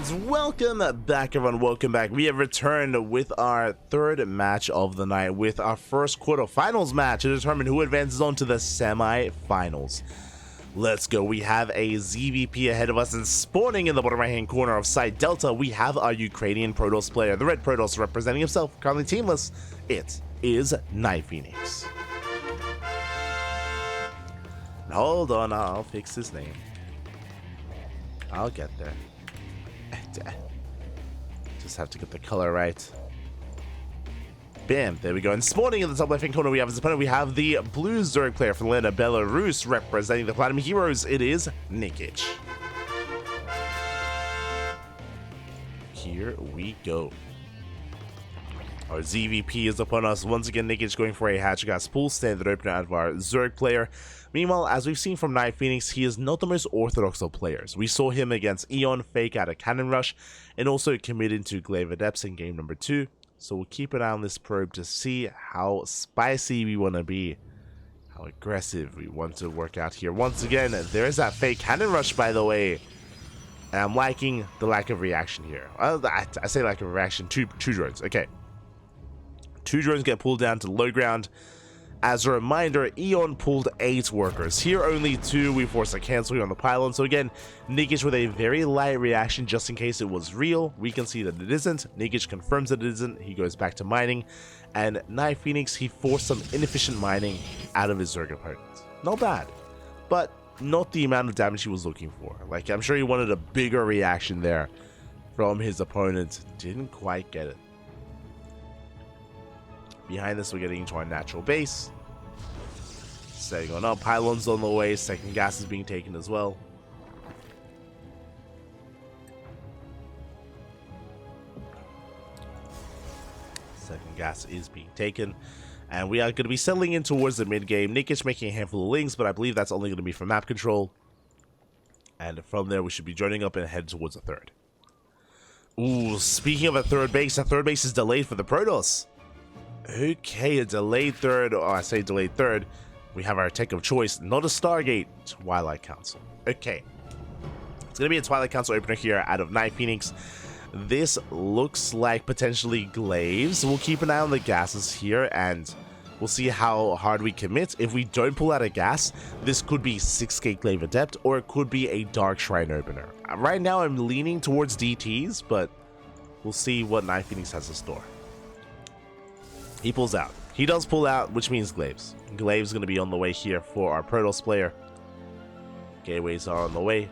And welcome back, everyone. Welcome back. We have returned with our third match of the night, with our first quarterfinals match to determine who advances on to the semi-finals. Let's go. We have a ZvP ahead of us, and spawning in the bottom right-hand corner of side Delta, we have our Ukrainian Protoss player, the red Protoss, representing himself, currently teamless. It is NightPhoeonix. Hold on, I'll fix his name. I'll get there. Just have to get the color right. Bam, there we go. And spawning in the top left-hand corner, we have his opponent. We have the blue Zerg player from the land of Belarus, representing the Platinum Heroes. It is Nikich. Here we go. Our ZvP is upon us. Once again, Nikich going for a Hatchgas pool standard opener out of our Zerg player. Meanwhile, as we've seen from NightPhoeonix, he is not the most orthodox of players. We saw him against Eon fake out of Cannon Rush, and also committed to Glaive Adepts in game number 2. So we'll keep an eye on this probe to see how spicy we want to be, how aggressive we want to work out here. Once again, there is that fake Cannon Rush, by the way. And I'm liking the lack of reaction here. I say lack of reaction, two drones. Okay. 2 drones get pulled down to the low ground. As a reminder, Eon pulled 8 workers. Here only 2, we forced a cancel on the pylon. So again, Nikich with a very light reaction just in case it was real. We can see that it isn't. Nikich confirms that it isn't. He goes back to mining. And NightPhoeonix, he forced some inefficient mining out of his Zerg opponent. Not bad, but not the amount of damage he was looking for. Like, I'm sure he wanted a bigger reaction there from his opponent. Didn't quite get it. Behind this, we're getting into our natural base. Setting on up. Pylons on the way. Second gas is being taken as well. Second gas is being taken. And we are going to be settling in towards the mid-game. Nikich making a handful of links, but I believe that's only going to be for map control. And from there, we should be joining up and head towards a third. Ooh, speaking of a third base is delayed for the Protoss. Okay, a delayed third, or I say delayed third. We have our tech of choice, not a Stargate, Twilight Council. Okay, it's going to be a Twilight Council opener here out of NightPhoeonix. This looks like potentially Glaives. We'll keep an eye on the gases here, and we'll see how hard we commit. If we don't pull out a gas, this could be 6-gate Glaive Adept, or it could be a Dark Shrine opener. Right now, I'm leaning towards DTs, but we'll see what NightPhoeonix has in store. He pulls out. He does pull out, which means Glaives. Glaives going to be on the way here for our Protoss player. Gateways are on the way.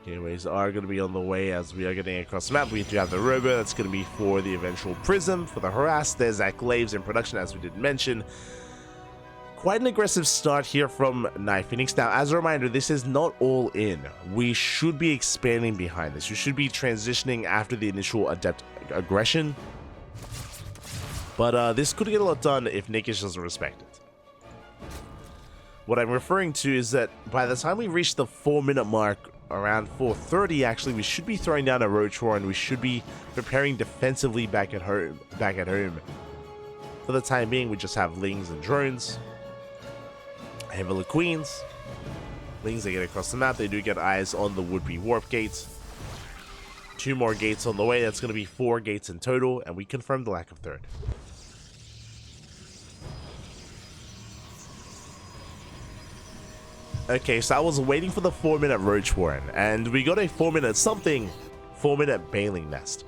Gateways are going to be on the way as we are getting across the map. We do have the Robo. That's going to be for the eventual Prism. For the Harass, there's that Glaives in production, as we did mention. Quite an aggressive start here from NightPhoeonix. Now, as a reminder, this is not all in. We should be expanding behind this. We should be transitioning after the initial Adept aggression. But this could get a lot done if Nikich doesn't respect it. What I'm referring to is that by the time we reach the 4-minute mark, around 4:30 actually, we should be throwing down a Roach War, and we should be preparing defensively back at home. For the time being, we just have Lings and drones. Heavily Queens. Lings, they get across the map. They do get eyes on the would-be warp gates. 2 more gates on the way. That's going to be 4 gates in total, and we confirm the lack of third. Okay, so I was waiting for the 4-minute Roach Warren, and we got a 4-minute something, 4-minute Baneling Nest.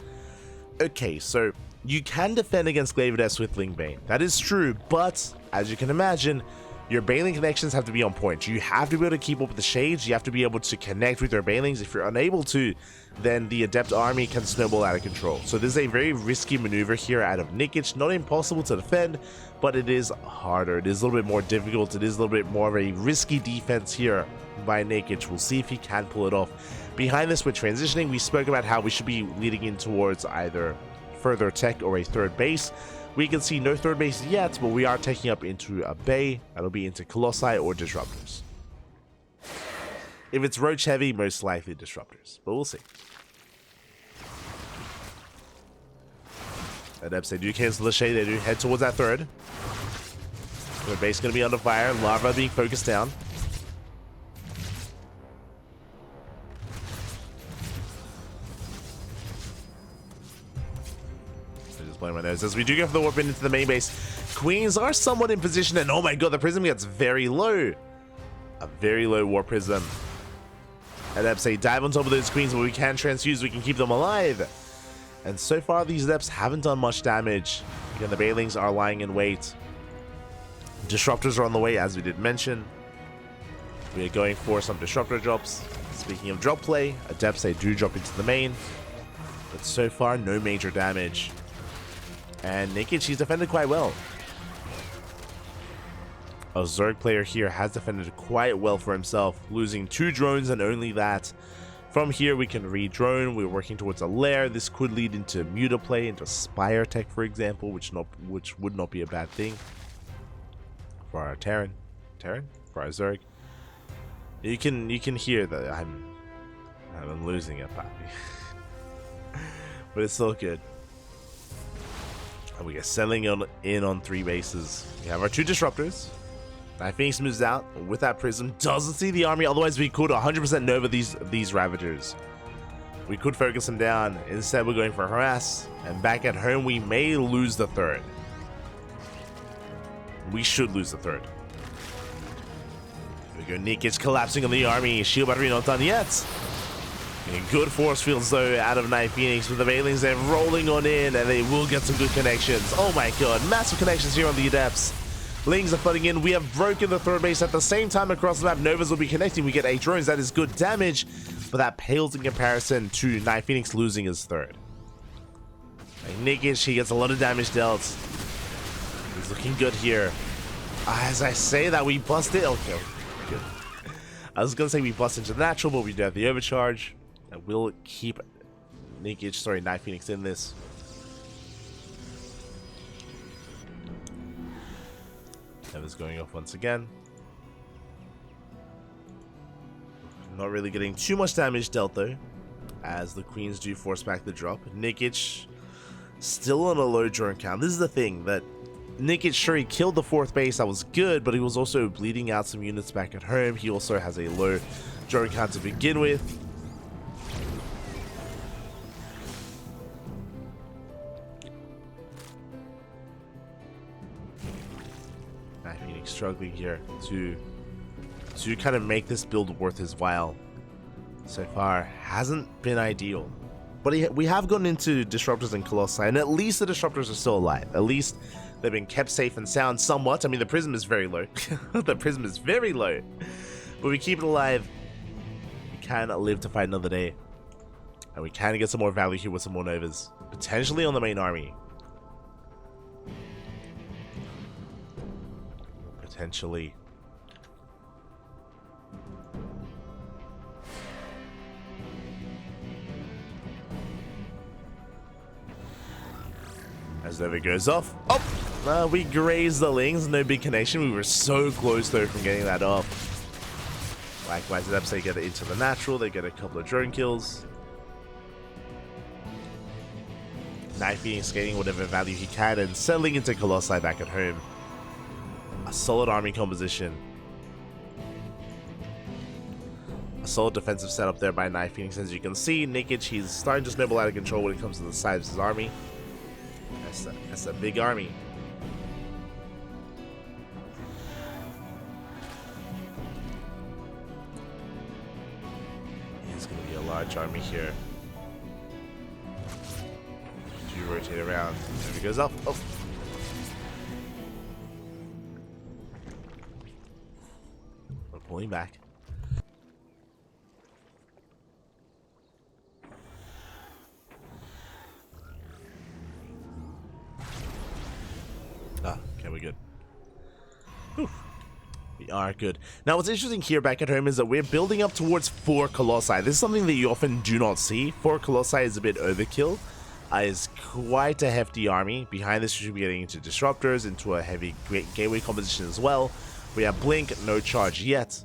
Okay, so you can defend against Glaive Adepts with Ling Bane. That is true, but as you can imagine, your Baneling connections have to be on point. You have to be able to keep up with the shades. You have to be able to connect with your Banelings. If you're unable to, then the Adept army can snowball out of control. So this is a very risky maneuver here out of Nikich. Not impossible to defend, but it is harder. It is a little bit more difficult. It is a little bit more of a risky defense here by Nikich. We'll see if he can pull it off. Behind this, we're transitioning. We spoke about how we should be leading in towards either further tech or a third base. We can see no third base yet, but we are taking up into a bay. That'll be into Colossi or Disruptors. If it's Roach heavy, most likely Disruptors, but we'll see. Adepts, they do cancel the shade. They do head towards that third. Third base going to be under fire. Lava being focused down. Just playing my nose as we do go for the warp into the main base. Queens are somewhat in position, and oh my god, the prism gets very low. A very low warp prism. Adepts say dive on top of those queens, but we can transfuse, we can keep them alive. And so far, these adepts haven't done much damage. Again, the Bailings are lying in wait. Disruptors are on the way, as we did mention. We are going for some disruptor drops. Speaking of drop play, adepts they do drop into the main, but so far, no major damage. And Nikich, he's defended quite well. A Zerg player here has defended quite well for himself, losing 2 drones and only that. From here, we can re-drone. We're working towards a lair. This could lead into Muta play, into Spire Tech, for example, which would not be a bad thing for our Terran, for our Zerg. You can hear that I'm losing it, Pappy. But it's still good. And we are settling in on 3 bases. We have our 2 disruptors. NightPhoeonix moves out with that prism, doesn't see the army, otherwise we could 100% Nova these Ravagers. We could focus them down. Instead, we're going for harass, and back at home we may lose the 3rd. We should lose the 3rd. Here we go, Nikich collapsing on the army. Shield battery not done yet. Good force fields though out of NightPhoeonix, with the Bailings they're rolling on in, and they will get some good connections. Oh my god, massive connections here on the Adepts. Lings are flooding in. We have broken the 3rd base at the same time across the map. Novas will be connecting. We get 8 drones. That is good damage, but that pales in comparison to NightPhoeonix losing his 3rd. Nikich, he gets a lot of damage dealt. He's looking good here. As I say that, we busted. Okay, good. I was gonna say we bust into the natural, but we do have the overcharge. And we'll keep NightPhoeonix in this. Is going off once again. Not really getting too much damage dealt though, as the queens do force back the drop. Nikich still on a low drone count. This is the thing, that Nikich, sure, he killed the 4th base, that was good, but he was also bleeding out some units back at home. He also has a low drone count to begin with. Struggling here to kind of make this build worth his while. So far hasn't been ideal, but we have gotten into disruptors and colossi, and at least the disruptors are still alive. At least they've been kept safe and sound somewhat. I mean, the prism is very low. The prism is very low, but we keep it alive. We can live to fight another day, and we can get some more value here with some more Novas, potentially on the main army. Potentially. As Nova goes off. Oh! We grazed the Lings. No big connection. We were so close though from getting that off. Likewise, they get it into the natural. They get a couple of drone kills. NightPhoeonix getting whatever value he can and settling into Colossi back at home. A solid army composition. A solid defensive setup there by NightPhoeonix. As you can see, Nikich, he's starting to snowball out of control when it comes to the size of his army. That's a big army. It's going to be a large army here. Do rotate around. There he goes up. Oh. Pulling back. Okay, we're good. Whew. We are good. Now, what's interesting here back at home is that we're building up towards 4 Colossi. This is something that you often do not see. 4 Colossi is a bit overkill. Is quite a hefty army. Behind this, you should be getting into disruptors, into a heavy gateway composition as well. We have Blink, no charge yet.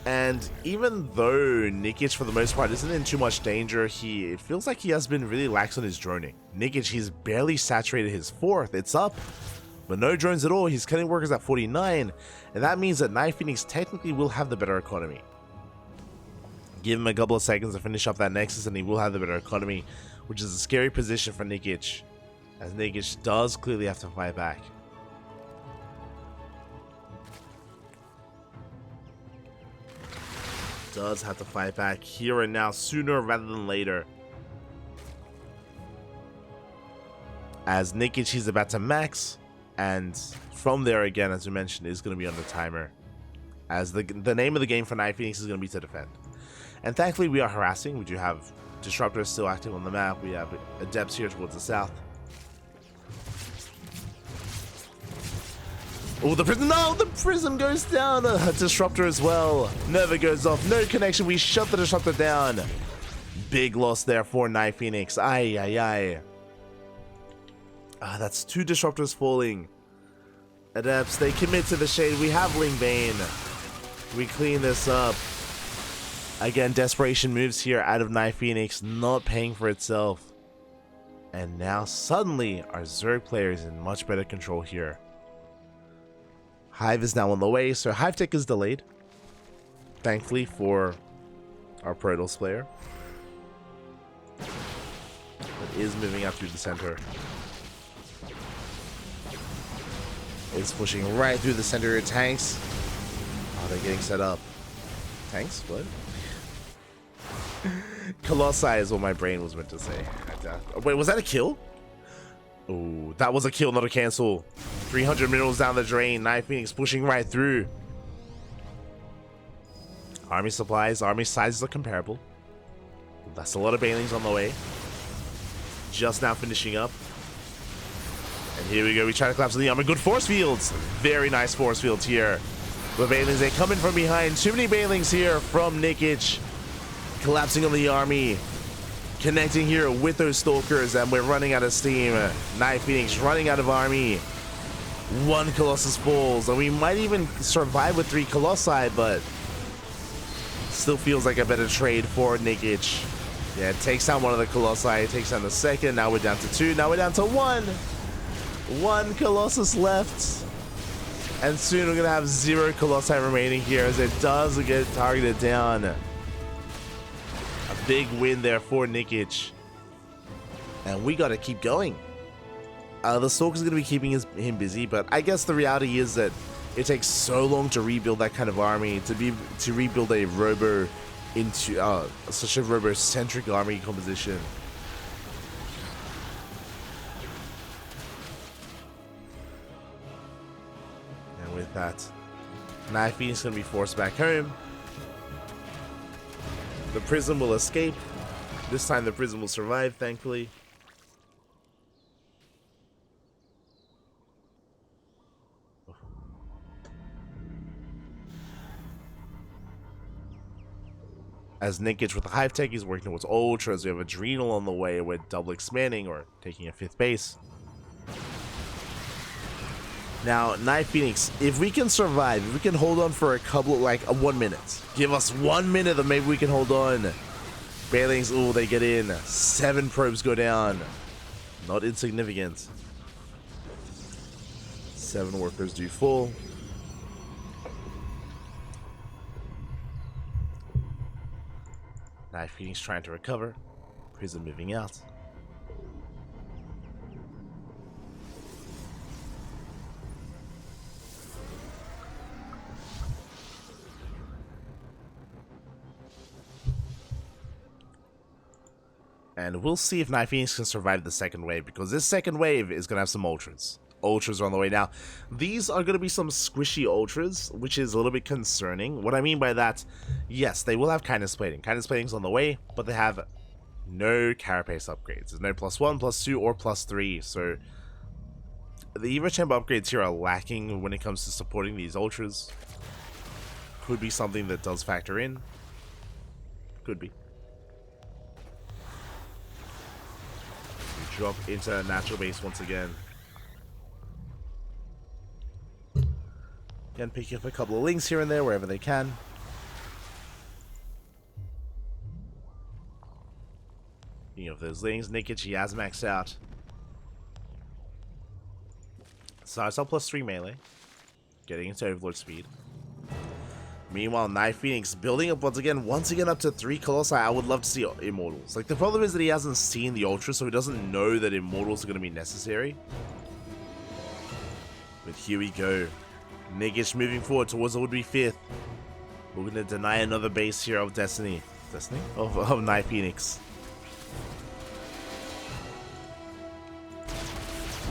And even though Nikich, for the most part, isn't in too much danger, it feels like he has been really lax on his droning. Nikich, he's barely saturated his 4th. It's up But no drones at all. He's cutting workers at 49, and that means that NightPhoeonix technically will have the better economy. Give him a couple of seconds to finish up that Nexus and he will have the better economy, which is a scary position for Nikich, as Nikich does clearly have to fight back. Does have to fight back here and now, sooner rather than later. As Nikich, he's about to max, and from there again, as we mentioned, is going to be on the timer. As the name of the game for NightPhoeonix is going to be to defend. And thankfully we are harassing. We do have disruptors still active on the map. We have adepts here towards the south. Oh, the prism! No, the prism goes down. A disruptor as well. Never goes off. No connection. We shut the disruptor down. Big loss there for NightPhoeonix. Aye, aye, aye. Ah, that's 2 disruptors falling. Adepts, they commit to the shade. We have Ling Bane. We clean this up. Again, desperation moves here out of NightPhoeonix, not paying for itself. And now suddenly our Zerg player is in much better control here. Hive is now on the way, so Hive Tech is delayed. Thankfully for our Protoss player. It is moving up through the center. It's pushing right through the center of tanks. Oh, they're getting set up. Tanks? What? Colossi is what my brain was meant to say. Wait, was that a kill? Oh, that was a kill, not a cancel. 300 minerals down the drain. NightPhoeonix pushing right through. Army supplies, army sizes are comparable. That's a lot of banelings on the way. Just now finishing up. And here we go. We try to collapse the armor. Good force fields. Very nice force fields here. But banelings, they come in from behind. Too many banelings here from Nikich. Collapsing on the army. Connecting here with those stalkers, and we're running out of steam. NightPhoeonix running out of army. 1 Colossus falls, and we might even survive with 3 Colossi, but still feels like a better trade for Nikich. Yeah, it takes down 1 of the Colossi, it takes down the second. Now we're down to 2, now we're down to 1. 1 Colossus left. And soon we're gonna have 0 Colossi remaining here as it does get targeted down. Big win there for Nikich. And we gotta keep going. The Stalker's gonna be keeping him busy, but I guess the reality is that it takes so long to rebuild that kind of army, to rebuild a robo into such a robo-centric army composition. And with that, NightPhoeonix is gonna be forced back home. The Prism will escape. This time the Prism will survive, thankfully. As Nikich with the Hive Tech, he's working towards Ultras. We have Adrenal on the way with double expanding or taking a 5th base. Now, NightPhoeonix, if we can survive, if we can hold on for a couple, like 1 minute, give us 1 minute that maybe we can hold on. Banelings, ooh, they get in. 7 probes go down. Not insignificant. 7 workers do fall. NightPhoeonix trying to recover. Prism moving out. And we'll see if NightPhoeonix can survive the second wave, because this second wave is going to have some Ultras. Ultras are on the way now. These are going to be some squishy Ultras, which is a little bit concerning. What I mean by that, yes, they will have Kindness Plating. Kindness Plating's on the way, but they have no carapace upgrades. There's no +1, +2, or +3, so the Evo Chamber upgrades here are lacking when it comes to supporting these Ultras. Could be something that does factor in. Could be. Drop into a natural base once again. Again, picking up a couple of links here and there wherever they can. Speaking of those links, Nikich, he has maxed out. Starts out +3 melee. Getting into Overlord speed. Meanwhile, NightPhoeonix building up once again up to 3 Colossi. I would love to see Immortals. Like, the problem is that he hasn't seen the Ultra, so he doesn't know that Immortals are going to be necessary. But here we go. Nikich moving forward towards the would-be 5th. We're going to deny another base here of Destiny. Of NightPhoeonix.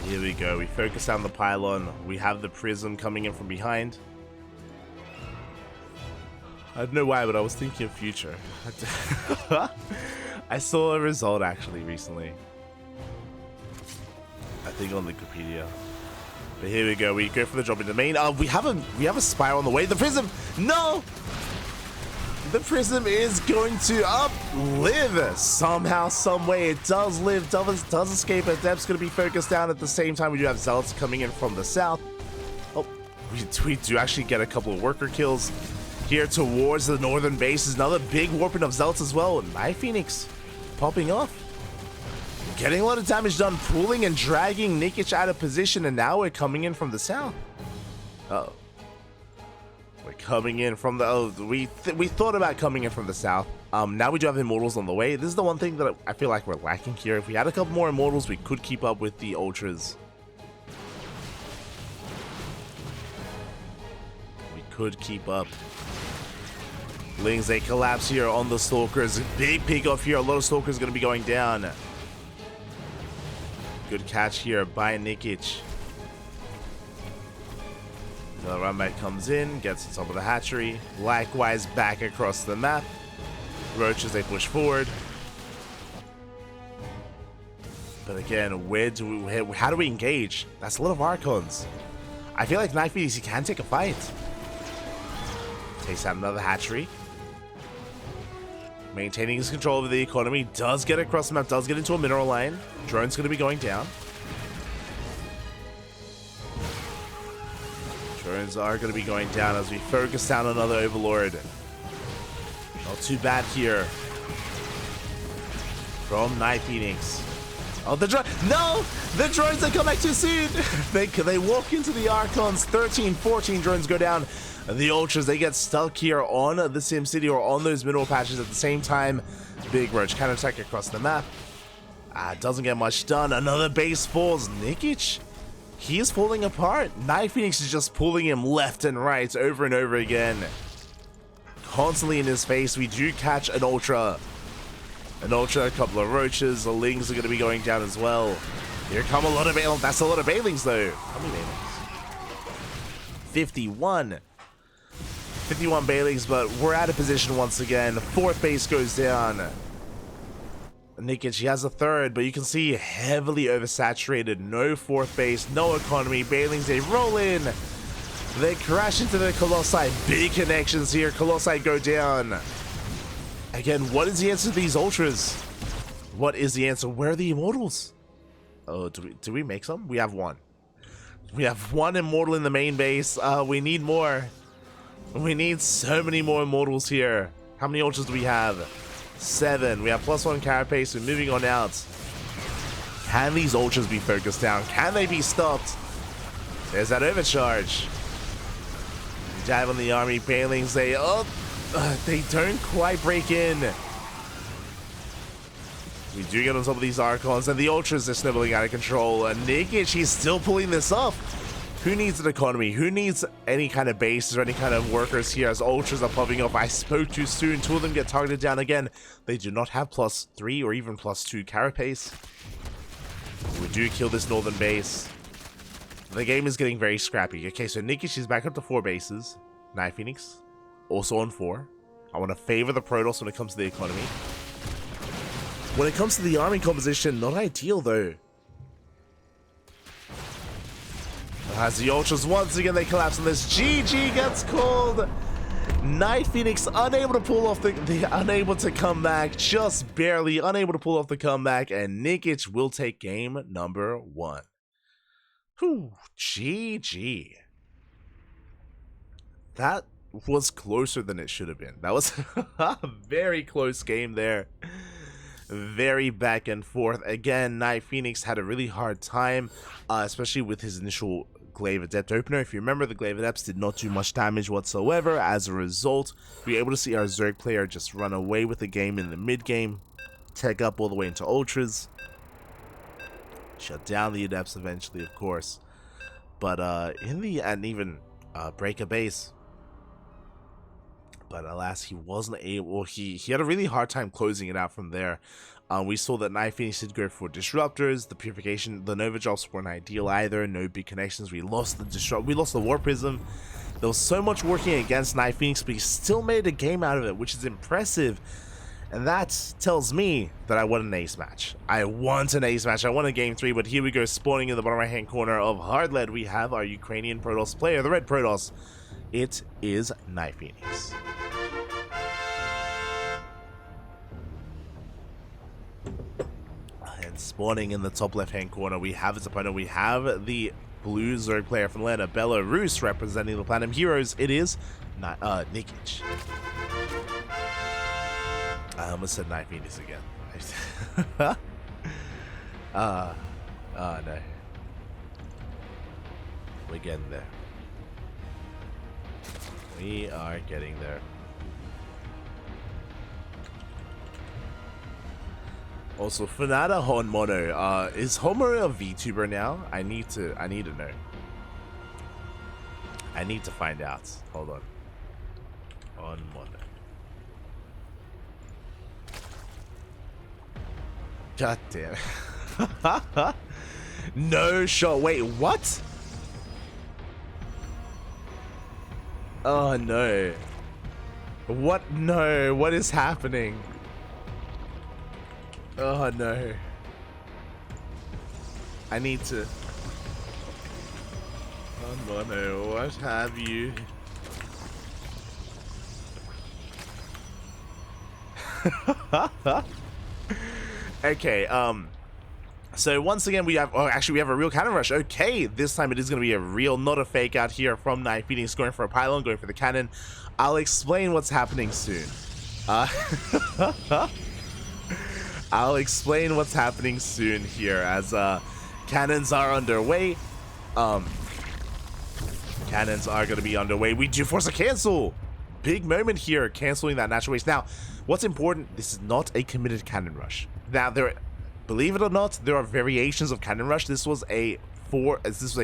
Here we go. We focus on the pylon. We have the prism coming in from behind. I don't know why, but I was thinking of future. I saw a result actually recently. I think on Wikipedia. But here we go. We go for the drop into main. We have a spire on the way. The prism. No. The prism is going to live somehow, some way. It does live, does escape. Adept's going to be focused down at the same time. We do have Zealots coming in from the south. Oh, we do actually get a couple of worker kills here towards the northern base. Another big warping of Zealots as well. NightPhoeonix popping off. Getting a lot of damage done, pulling and dragging Nikich out of position, and now we're coming in from the south. Uh-oh. We're coming in from the... we thought about coming in from the south. Now we do have Immortals on the way. This is the one thing that I feel like we're lacking here. If we had a couple more Immortals, we could keep up with the Ultras. We could keep up. Lings, they collapse here on the Stalkers. Big pick off here. A lot of Stalkers going to be going down. Good catch here by Nikich. The run back comes in, gets on top of the hatchery. Likewise, back across the map. Roaches, they push forward. But again, how do we engage? That's a lot of Archons. I feel like NightPhoeonix, he can take a fight. Takes out another hatchery. Maintaining his control over the economy. Does get across the map, does get into a mineral line. Drone's going to be going down. Drones are going to be going down as we focus down another Overlord. Not too bad here from NightPhoeonix. Oh, the drone! No! The drones, they come back too soon! they walk into the Archons. 13, 14 drones go down. And the Ultras, they get stuck here on the SimCity or on those mineral patches at the same time. Big Roach counterattack across the map. Doesn't get much done. Another base falls. Nikich, he is falling apart. NightPhoeonix is just pulling him left and right over and over again. Constantly in his face. We do catch an Ultra. A couple of Roaches. The Lings are going to be going down as well. Here come a lot of Bailings. That's a lot of Bailings though. How many Bailings? 51. 51 Bailings, but we're out of position once again. 4th base goes down. Nikich, he has a 3rd, but you can see heavily oversaturated. No 4th base, no economy. Bailings, they roll in. They crash into the Colossi. Big connections here. Colossi go down. Again, what is the answer to these Ultras? What is the answer? Where are the Immortals? Oh, do we make some? We have one. We have one Immortal in the main base. We need more. We need so many more Immortals here. How many Ultras do we have? 7. We have +1 carapace. We're moving on out. Can these Ultras be focused down? Can they be stopped? There's that overcharge. Dive on the army. Bailings, they don't quite break in. We do get on top of these Archons, and the Ultras are sniveling out of control. And Nikich, he's still pulling this off. Who needs an economy? Who needs any kind of bases or any kind of workers here as Ultras are popping off? I spoke too soon. 2 of them get targeted down again. They do not have +3 or even +2 carapace. We do kill this northern base. The game is getting very scrappy. Okay, so Nikich is back up to 4 bases. NightPhoeonix also on 4. I want to favor the Protoss when it comes to the economy. When it comes to the army composition, not ideal though. As the Ultras once again, they collapse on this. GG gets called. NightPhoeonix unable to pull off unable to come back, just barely unable to pull off the comeback, and Nikich will take game number 1. Whew, GG. That was closer than it should have been. That was a very close game there. Very back and forth. Again, NightPhoeonix had a really hard time, especially with his initial Glaive Adept opener. If you remember, the Glaive Adepts did not do much damage whatsoever. As a result, we were able to see our Zerg player just run away with the game in the mid game, tech up all the way into Ultras, shut down the Adepts eventually, of course, but in the end even break a base. But alas, he wasn't able. He had a really hard time closing it out from there. We saw that NightPhoeonix did go for disruptors. The purification, the Nova drops weren't ideal either. No big connections. We lost the War Prism. There was so much working against NightPhoeonix, but he still made a game out of it, which is impressive. And that tells me that I won an ace match. I want an ace match. I won a game 3, but here we go, spawning in the bottom right hand corner of Hardlead. We have our Ukrainian Protoss player, the red Protoss. It is NightPhoeonix. And spawning in the top left hand corner, we have his opponent. We have the blue Zerg player from Lena, Belarus, representing the Platinum Heroes. It is Nikich. I almost said NightPhoeonix again. No. We're getting there. We are getting there. Also, Fanata Honmono, is Honmono a VTuber now? I need to know. I need to find out. Hold on. Honmono. God damn it. No shot. Wait, what? Oh no. What? No. What is happening? Oh no. I need to. Oh no. What have you? Okay, so once again we have, actually we have a real cannon rush. Okay, this time it is going to be a real, not a fake out here from NightPhoeonix, going for a pylon, going for the cannon. I'll explain what's happening soon. I'll explain what's happening soon here as cannons are underway. Cannons are going to be underway. We do force a cancel. Big moment here, canceling that natural waste. Now, what's important, this is not a committed cannon rush. Now, believe it or not, there are variations of cannon rush. This was a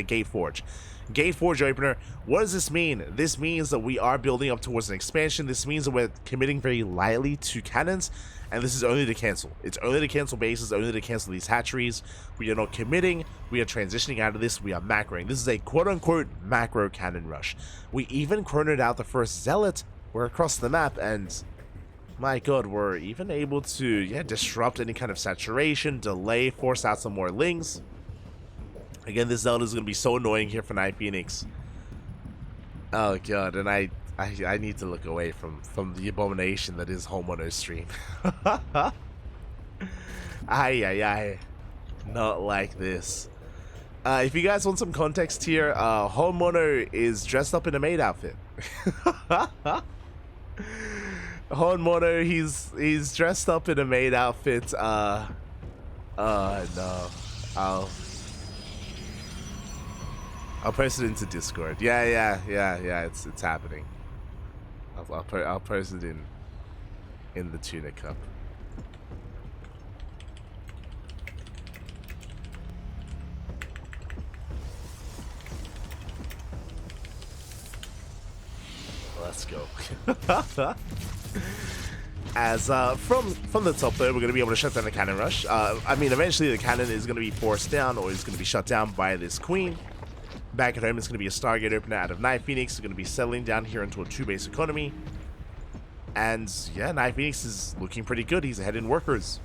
gate forge. Gate forge opener. What does this mean? This means that we are building up towards an expansion. This means that we're committing very lightly to cannons, and this is only to cancel. It's only to cancel bases, only to cancel these hatcheries. We are not committing. We are transitioning out of this. We are macroing. This is a quote-unquote macro cannon rush. We even chronoed out the first Zealot. We're across the map, and my god, we're even able to disrupt any kind of saturation, delay, force out some more lings. Again, this Zealot is going to be so annoying here for NightPhoeonix. Oh god, and I need to look away from the abomination that is Honmono's stream. Ay. Not like this. If you guys want some context here, Honmono is dressed up in a maid outfit. Honmono, he's dressed up in a maid outfit. No. I'll post it into Discord. Yeah. It's happening. I'll post it in the Tuna Cup. Let's go. As from the top there, we're going to be able to shut down the cannon rush. I mean, eventually the cannon is going to be forced down, or is going to be shut down by this queen. Back at home, it's going to be a Stargate opener out of NightPhoeonix. It's going to be settling down here into a 2-base economy. And yeah, NightPhoeonix is looking pretty good. He's ahead in workers.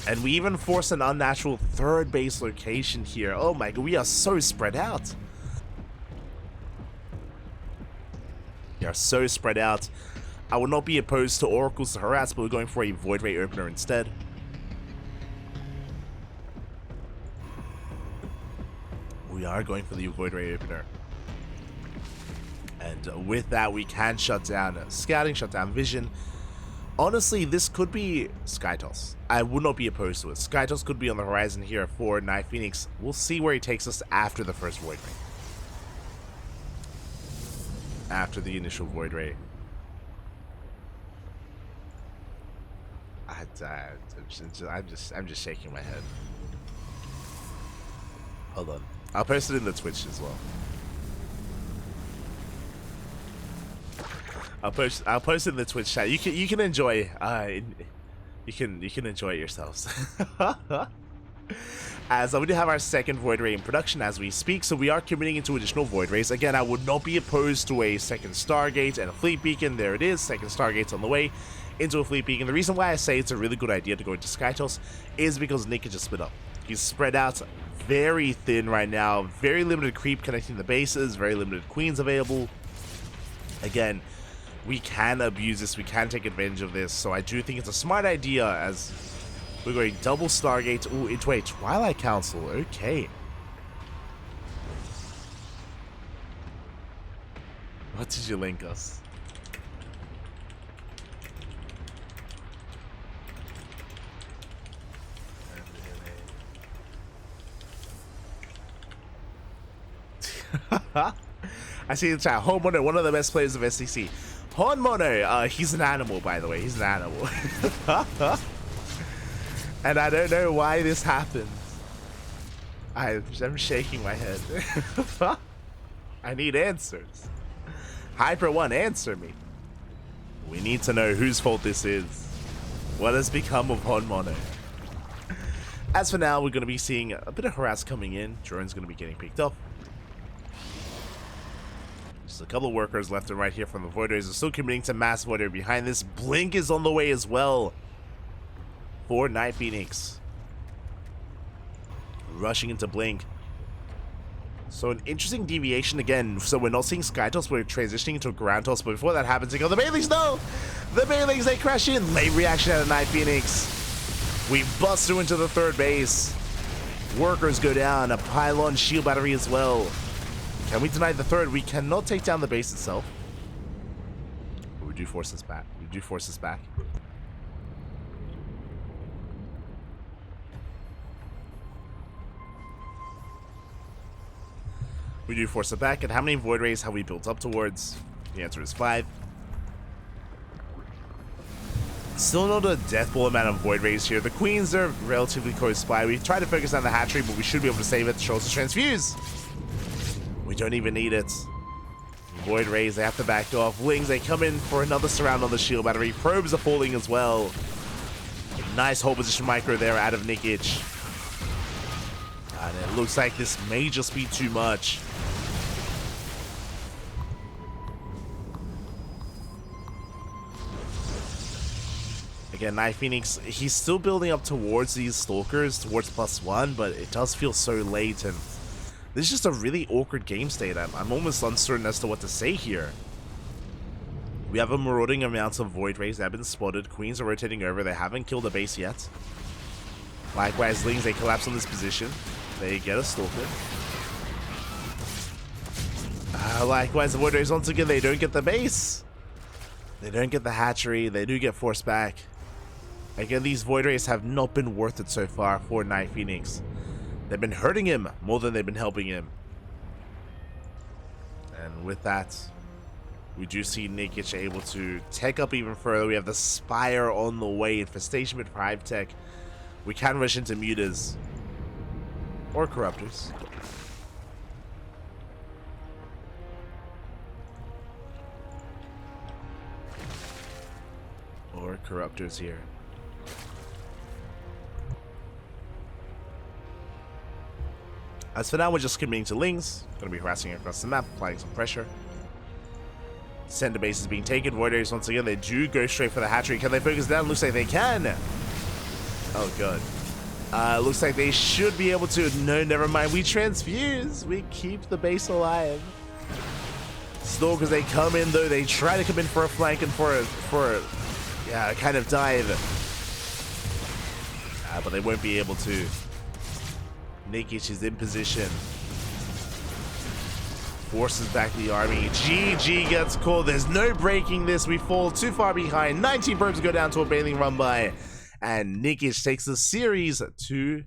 And we even force an unnatural 3rd base location here. Oh my god, we are so spread out. We are so spread out. I would not be opposed to oracles to harass, but we're going for a Void Ray opener instead. We are going for the Void Ray opener. And with that, we can shut down scouting, shut down vision. Honestly, this could be Skytoss. I would not be opposed to it. Skytoss could be on the horizon here for NightPhoeonix. We'll see where he takes us after the first Void Ray. After the initial Void Ray. I'm just shaking my head. Hold on. I'll post it in the Twitch as well. I'll post it in the Twitch chat. You can enjoy you can enjoy it yourselves. As we do have our second Void Ray in production as we speak, so we are committing into additional Void Rays. Again, I would not be opposed to a second Stargate and a Fleet Beacon. There it is, second Stargate's on the way into a Fleet Beacon. The reason why I say it's a really good idea to go into Skytoss is because Nikich just split up. He's spread out very thin right now, very limited creep connecting the bases, very limited queens available. Again, we can abuse this, we can take advantage of this, so I do think it's a smart idea as we're going double Stargate into a Twilight Council. Okay. What did you link us? I see the chat. Homeowner, one of the best players of SCC. Homeowner, he's an animal, by the way. He's an animal. And I don't know why this happens. I'm shaking my head. I need answers. Hyper One, answer me. We need to know whose fault this is. What has become of Homeowner? As for now, we're going to be seeing a bit of harass coming in. Drone's going to be getting picked up. Just a couple of workers left and right here from the Void Rays. They're still committing to mass Void Ray behind this. Blink is on the way as well for NightPhoeonix. Rushing into Blink. So an interesting deviation again. So we're not seeing Sky Toss, we're transitioning into a Ground Toss. But before that happens, they go, the Banelings, no! The Banelings, they crash in. Late reaction out of NightPhoeonix. We bust through into the third base. Workers go down. A pylon shield battery as well. Can we deny the third? We cannot take down the base itself. But we do force this back. We do force this back. We do force it back. And how many Void Rays have we built up towards? The answer is 5. Still not a death ball amount of Void Rays here. The Queens are relatively close by. We tried to focus on the hatchery, but we should be able to save it. Show us a transfuse. We don't even need it. Void Rays, they have to back off. Wings, they come in for another surround on the shield battery. Probes are falling as well. Nice hold position micro there out of Nikich. And it looks like this may just be too much. Again, NightPhoeonix, he's still building up towards these Stalkers, towards +1, but it does feel so late, and this is just a really awkward game state. I'm almost uncertain as to what to say here. We have a marauding amount of Void Rays that have been spotted. Queens are rotating over. They haven't killed the base yet. Likewise, Lings, they collapse on this position. They get a Stalker. Likewise, the Void Rays, once again, they don't get the base. They don't get the hatchery. They do get forced back. Again, these Void Rays have not been worth it so far for NightPhoeonix. They've been hurting him more than they've been helping him. And with that, we do see Nikich able to tech up even further. We have the Spire on the way. Infestation with Hive Tech. We can rush into Mutas. Or Corruptors. Or Corruptors here. As for now, we're just committing to Lings. Going to be harassing across the map, applying some pressure. Center base is being taken. Void Rays, once again, they do go straight for the hatchery. Can they focus down? Looks like they can. Oh, God. Looks like they should be able to. No, never mind. We transfuse. We keep the base alive. Stalkers, they come in, though. They try to come in for a flank and for a kind of dive. But they won't be able to. Nikich is in position. forces back the army. GG gets called. There's no breaking this. We fall too far behind. 19 probes go down to a bathing run by. And Nikich takes the series 2-0.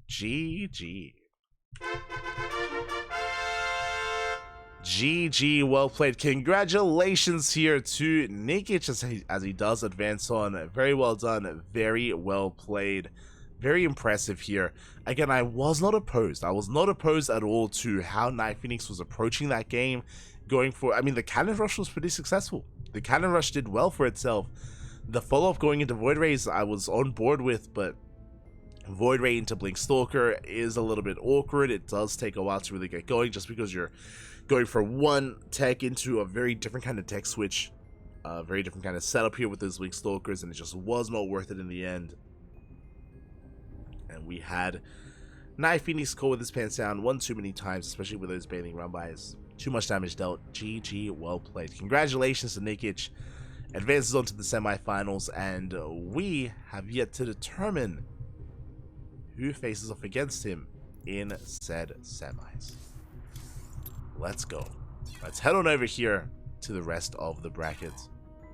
GG. GG, well played. Congratulations here to Nikich as he does advance on. Very well done. Very well played. Very impressive here. Again, I was not opposed. I was not opposed at all to how NightPhoeonix was approaching that game. Going for, I mean, the cannon rush was pretty successful. The cannon rush did well for itself. The follow-up going into Void Rays I was on board with, but Void Ray into Blink Stalker is a little bit awkward. It does take a while to really get going, just because you're going from one tech into a very different kind of tech switch. Very different kind of setup here with those Blink Stalkers, and it just was not worth it in the end. And we had NightPhoeonix call with his pants down one too many times, especially with those bathing run bys. Too much damage dealt. GG, well played. Congratulations to Nikich. Advances on to the semifinals, and we have yet to determine who faces off against him in said semis. Let's go. Let's head on over here to the rest of the brackets.